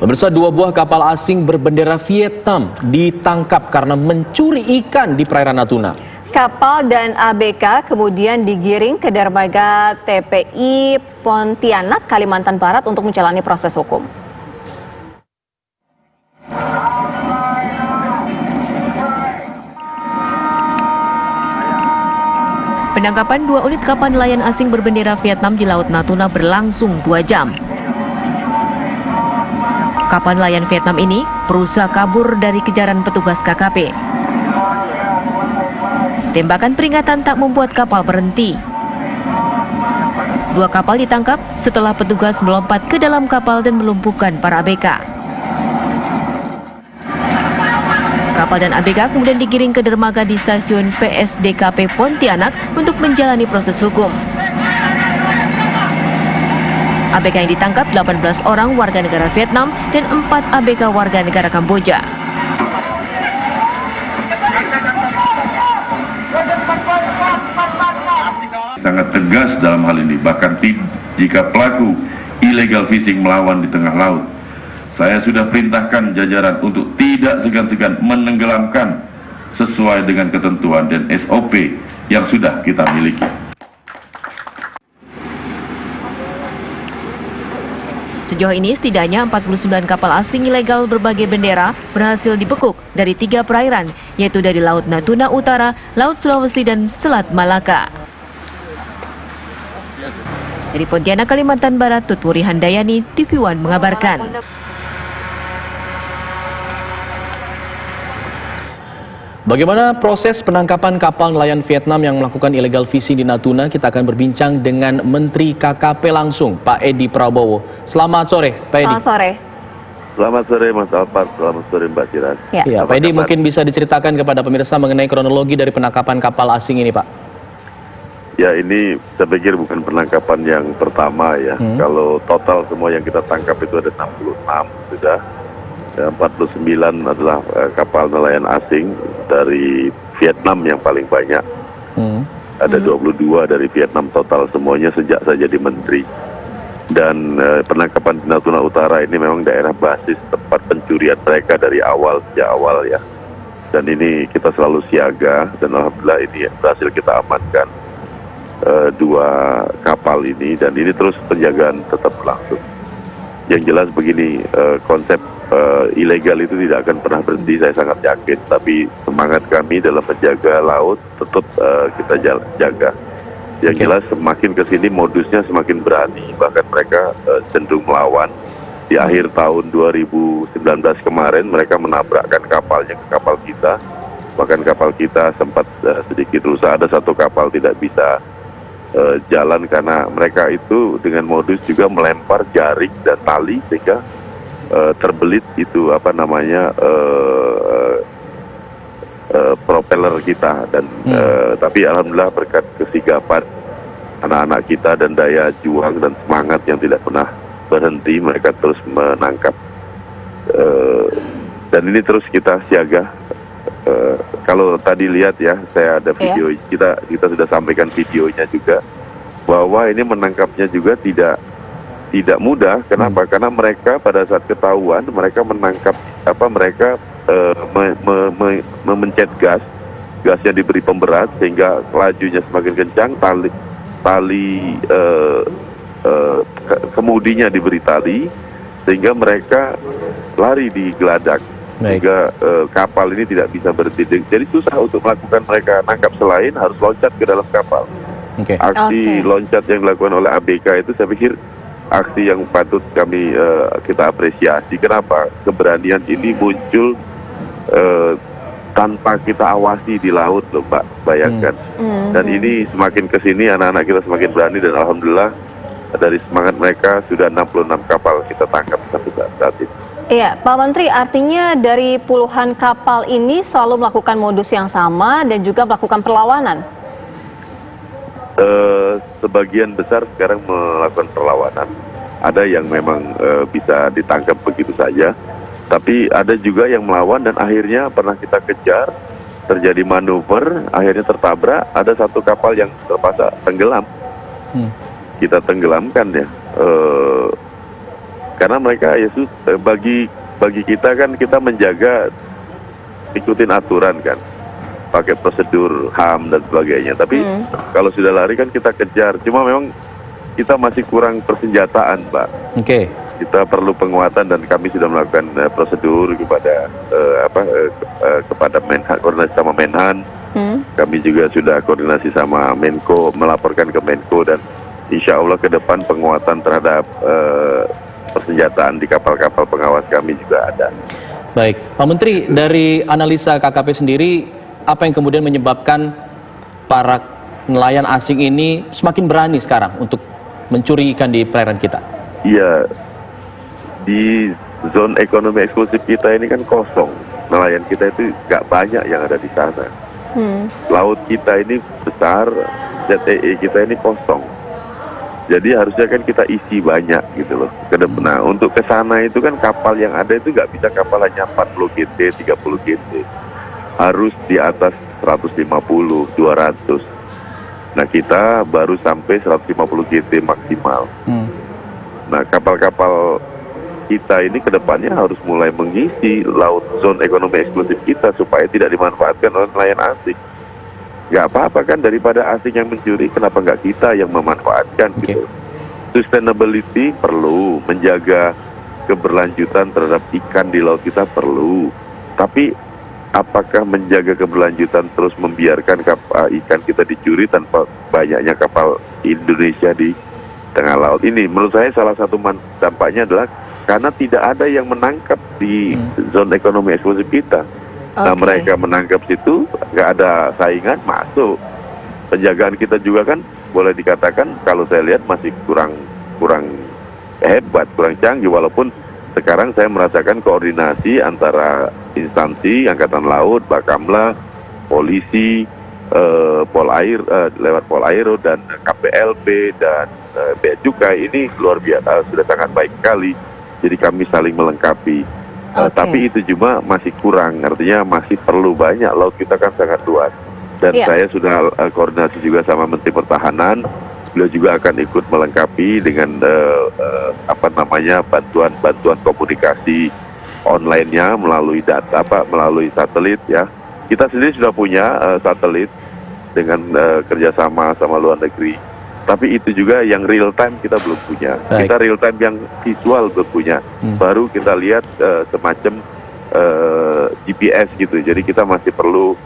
Pemirsa, 2 buah kapal asing berbendera Vietnam ditangkap karena mencuri ikan di perairan Natuna. Kapal dan ABK kemudian digiring ke dermaga TPI Pontianak, Kalimantan Barat untuk menjalani proses hukum. Penangkapan 2 unit kapal nelayan asing berbendera Vietnam di Laut Natuna berlangsung 2 jam. Kapal nelayan Vietnam ini berusaha kabur dari kejaran petugas KKP. Tembakan peringatan tak membuat kapal berhenti. 2 kapal ditangkap setelah petugas melompat ke dalam kapal dan melumpuhkan para ABK. Kapal dan ABK kemudian digiring ke dermaga di stasiun PSDKP Pontianak untuk menjalani proses hukum. ABK yang ditangkap 18 orang warga negara Vietnam dan 4 ABK warga negara Kamboja. Sangat tegas dalam hal ini, bahkan jika pelaku illegal fishing melawan di tengah laut, saya sudah perintahkan jajaran untuk tidak segan-segan menenggelamkan sesuai dengan ketentuan dan SOP yang sudah kita miliki. Sejauh ini setidaknya 49 kapal asing ilegal berbagai bendera berhasil dibekuk dari 3 perairan, yaitu dari Laut Natuna Utara, Laut Sulawesi, dan Selat Malaka. Dari Pontianak, Kalimantan Barat, Tutwuri Handayani, TV One mengabarkan. Bagaimana proses penangkapan kapal nelayan Vietnam yang melakukan illegal fishing di Natuna? Kita akan berbincang dengan Menteri KKP langsung, Pak Edi Prabowo. Selamat sore, Pak Edi. Selamat sore. Selamat sore Mas Alphard, selamat sore Mbak Ciran. Ya, Pak Edi, mungkin bisa diceritakan kepada pemirsa mengenai kronologi dari penangkapan kapal asing ini, Pak. Ya, ini saya pikir bukan penangkapan yang pertama ya. Kalau total semua yang kita tangkap itu ada 66 sudah. Ya, 49 adalah kapal nelayan asing dari Vietnam yang paling banyak. Ada 22 dari Vietnam total, semuanya sejak saya jadi menteri. Dan penangkapan di Natuna Utara ini memang daerah basis tempat pencurian mereka dari awal, sejak awal ya. Dan ini kita selalu siaga dan alhamdulillah ini berhasil kita amankan 2 kapal ini, dan ini terus penjagaan tetap berlangsung. Yang jelas begini, konsep ilegal itu tidak akan pernah berhenti, saya sangat yakin. Tapi semangat kami dalam menjaga laut tetap kita jaga. Yang jelas semakin kesini modusnya semakin berani, bahkan mereka cenderung melawan. Di akhir tahun 2019 kemarin mereka menabrakkan kapalnya ke kapal kita, bahkan kapal kita sempat sedikit rusak. Ada 1 kapal tidak bisa jalan karena mereka itu dengan modus juga melempar jaring dan tali sehingga terbelit itu propeller kita. Dan tapi alhamdulillah berkat kesigapan anak-anak kita dan daya juang dan semangat yang tidak pernah berhenti, mereka terus menangkap, dan ini terus kita siaga. Kalau tadi lihat ya, saya ada video, kita sudah sampaikan videonya juga, bahwa ini menangkapnya juga tidak mudah. Kenapa? Karena mereka pada saat ketahuan mereka menangkap mereka memencet gasnya diberi pemberat sehingga lajunya semakin kencang, kemudinya diberi tali sehingga mereka lari di geladak. Sehingga kapal ini tidak bisa berhenti. Jadi susah untuk melakukan mereka tangkap selain harus loncat ke dalam kapal. Aksi loncat yang dilakukan oleh ABK itu saya pikir aksi yang patut kita apresiasi. Kenapa? Keberanian ini muncul tanpa kita awasi di laut loh, Mbak, bayangkan. Dan ini semakin kesini anak-anak kita semakin berani, dan alhamdulillah dari semangat mereka sudah 66 kapal kita tangkap sampai saat ini. Iya, Pak Menteri, artinya dari puluhan kapal ini selalu melakukan modus yang sama dan juga melakukan perlawanan? Sebagian besar sekarang melakukan perlawanan. Ada yang memang bisa ditangkap begitu saja, tapi ada juga yang melawan dan akhirnya pernah kita kejar, terjadi manuver, akhirnya tertabrak. Ada 1 kapal yang terpaksa tenggelam. Kita tenggelamkan ya. karena mereka ya bagi kita kan kita menjaga ikutin aturan kan, pakai prosedur HAM dan sebagainya. Tapi kalau sudah lari kan kita kejar. Cuma memang kita masih kurang persenjataan, Pak. Oke. Kita perlu penguatan dan kami sudah melakukan prosedur kepada kepada Menhan, koordinasi sama Menhan. Kami juga sudah koordinasi sama Menko, melaporkan ke Menko, dan insya Allah ke depan penguatan terhadap persenjataan di kapal-kapal pengawas kami juga ada. Baik, Pak Menteri, dari analisa KKP sendiri, apa yang kemudian menyebabkan para nelayan asing ini semakin berani sekarang untuk mencuri ikan di perairan kita? Iya, di zona ekonomi eksklusif kita ini kan kosong. Nelayan kita itu nggak banyak yang ada di sana. Laut kita ini besar, ZEE kita ini kosong. Jadi harusnya kan kita isi banyak gitu loh. Nah, untuk ke sana itu kan kapal yang ada itu nggak bisa kapal hanya 40 GT, 30 GT. Harus di atas 150, 200. Nah, kita baru sampai 150 GT maksimal. Nah, kapal-kapal kita ini ke depannya harus mulai mengisi laut zona ekonomi eksklusif kita supaya tidak dimanfaatkan oleh nelayan asing. Nggak apa-apa kan, daripada asing yang mencuri, kenapa nggak kita yang memanfaatkan gitu. Sustainability perlu, menjaga keberlanjutan terhadap ikan di laut kita perlu. Tapi apakah menjaga keberlanjutan terus membiarkan ikan kita dicuri tanpa banyaknya kapal Indonesia di tengah laut ini? Menurut saya salah satu dampaknya adalah karena tidak ada yang menangkap di zona ekonomi eksklusif kita. Nah, mereka menangkap situ, nggak ada saingan, masuk. Penjagaan kita juga kan boleh dikatakan kalau saya lihat masih kurang hebat, kurang canggih. Walaupun sekarang saya merasakan koordinasi antara instansi Angkatan Laut, Bakamla, polisi, lewat Polairo dan KPLB dan Bea Cukai ini luar biasa, sudah sangat baik sekali. Jadi kami saling melengkapi. Tapi itu cuma masih kurang, artinya masih perlu banyak. Laut kita kan sangat luas. Dan saya sudah koordinasi juga sama Menteri Pertahanan. Beliau juga akan ikut melengkapi dengan bantuan komunikasi online-nya melalui melalui satelit ya. Kita sendiri sudah punya satelit dengan kerjasama sama luar negeri. Tapi itu juga yang real time kita belum punya. Baik. Kita real time yang visual belum punya. Baru kita lihat semacam GPS gitu. Jadi kita masih perlu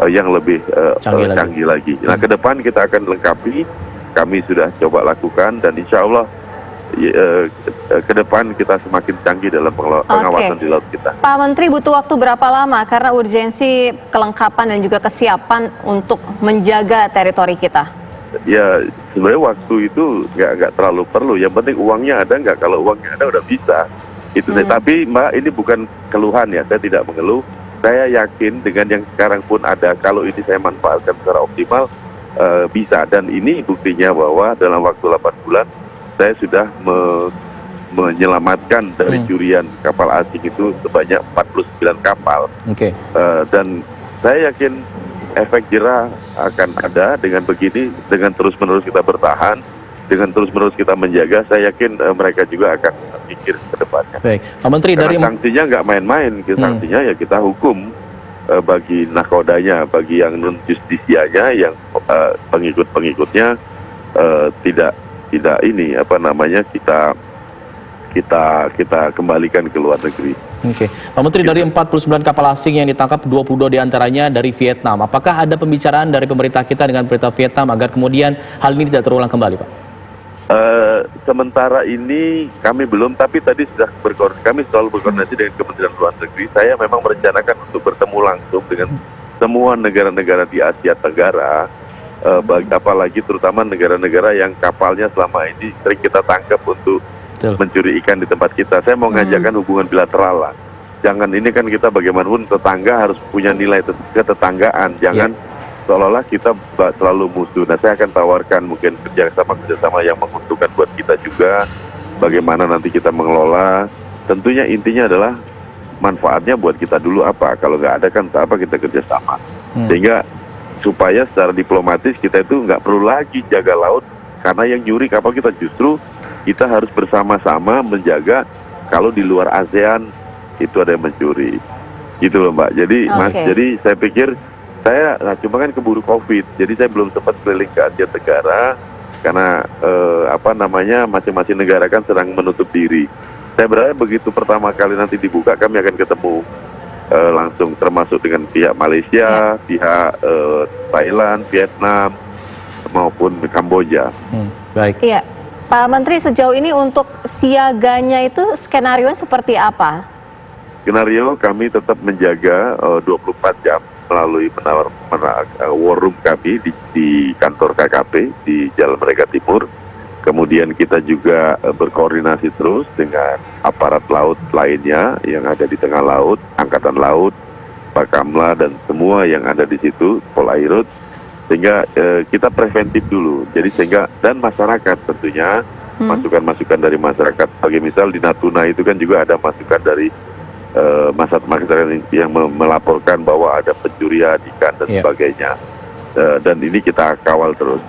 yang lebih canggih lagi. Nah, ke depan kita akan lengkapi. Kami sudah coba lakukan dan insya Allah ke depan kita semakin canggih dalam pengawasan di laut kita. Pak Menteri, butuh waktu berapa lama karena urgensi kelengkapan dan juga kesiapan untuk menjaga teritori kita? Ya, sebenarnya waktu itu nggak terlalu perlu. Yang penting uangnya ada nggak? Kalau uangnya ada udah bisa. Itu. Tapi Mbak, ini bukan keluhan ya. Saya tidak mengeluh. Saya yakin dengan yang sekarang pun ada, kalau ini saya manfaatkan secara optimal, bisa. Dan ini buktinya bahwa dalam waktu 8 bulan saya sudah menyelamatkan dari curian kapal asing itu sebanyak 49 kapal. Dan saya yakin efek jerah akan ada dengan begini, dengan terus-menerus kita bertahan, dengan terus-menerus kita menjaga. Saya yakin mereka juga akan pikir ke depannya. Baik, Pak Menteri, karena dari sanksinya nggak main-main, sanksinya ya kita hukum bagi nakodanya, bagi yang non justisianya, yang pengikut-pengikutnya tidak ini kita kembalikan ke luar negeri. Pak Menteri, dari 49 kapal asing yang ditangkap, 22 diantaranya dari Vietnam. Apakah ada pembicaraan dari pemerintah kita dengan pemerintah Vietnam agar kemudian hal ini tidak terulang kembali, Pak? Sementara ini kami belum, tapi tadi sudah kami selalu berkoordinasi dengan Kementerian Luar Negeri. Saya memang merencanakan untuk bertemu langsung dengan semua negara-negara di Asia Tenggara, apalagi terutama negara-negara yang kapalnya selama ini sering kita tangkap untuk mencuri ikan di tempat kita. Saya mau ngajakkan hubungan bilateral lah. Jangan, ini kan kita bagaimanapun tetangga harus punya nilai ketetanggaan. Jangan seolah-olah kita selalu musuh. Nah, saya akan tawarkan mungkin kerjasama yang menguntungkan buat kita juga. Bagaimana nanti kita mengelola. Tentunya intinya adalah manfaatnya buat kita dulu apa. Kalau nggak ada kan apa kita kerjasama. Sehingga supaya secara diplomatis kita itu nggak perlu lagi jaga laut. Karena yang nyuri kapal kita, justru kita harus bersama-sama menjaga Kalau di luar ASEAN itu ada yang mencuri, gitu loh Mbak. Jadi jadi saya pikir cuma kan keburu COVID, jadi saya belum sempat keliling ke Asia Tenggara karena masing-masing negara kan sedang menutup diri. Saya berharap begitu pertama kali nanti dibuka kami akan ketemu langsung, termasuk dengan pihak Malaysia, pihak Thailand, Vietnam maupun Kamboja. Baik. Iya, Pak Menteri, sejauh ini untuk siaganya itu skenario seperti apa? Skenario kami tetap menjaga 24 jam melalui war room kami di kantor KKP di Jalan Merdeka Timur. Kemudian kita juga berkoordinasi terus dengan aparat laut lainnya yang ada di tengah laut, Angkatan Laut, Bakamla dan semua yang ada di situ, Polairut, sehingga kita preventif dulu. Jadi dan masyarakat tentunya masukan-masukan dari masyarakat. Sebagai misal di Natuna itu kan juga ada masukan dari masyarakat yang melaporkan bahwa ada pencurian ikan dan sebagainya. Dan ini kita kawal terus.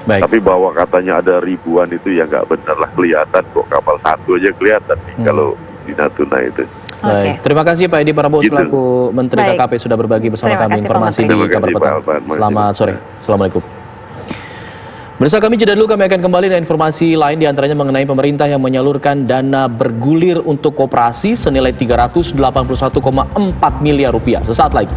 Baik. Tapi bahwa katanya ada ribuan itu ya nggak benar lah, kelihatan kok kapal satu aja kelihatan nih kalau di Natuna itu. Baik. Terima kasih Pak Edi Prabowo selaku Menteri KKP sudah berbagi bersama kami informasi di Kabar Petang. Selamat sore. Assalamualaikum. Bersama kami jeda dulu, kami akan kembali dengan informasi lain diantaranya mengenai pemerintah yang menyalurkan dana bergulir untuk koperasi senilai 381,4 miliar rupiah. Sesaat lagi.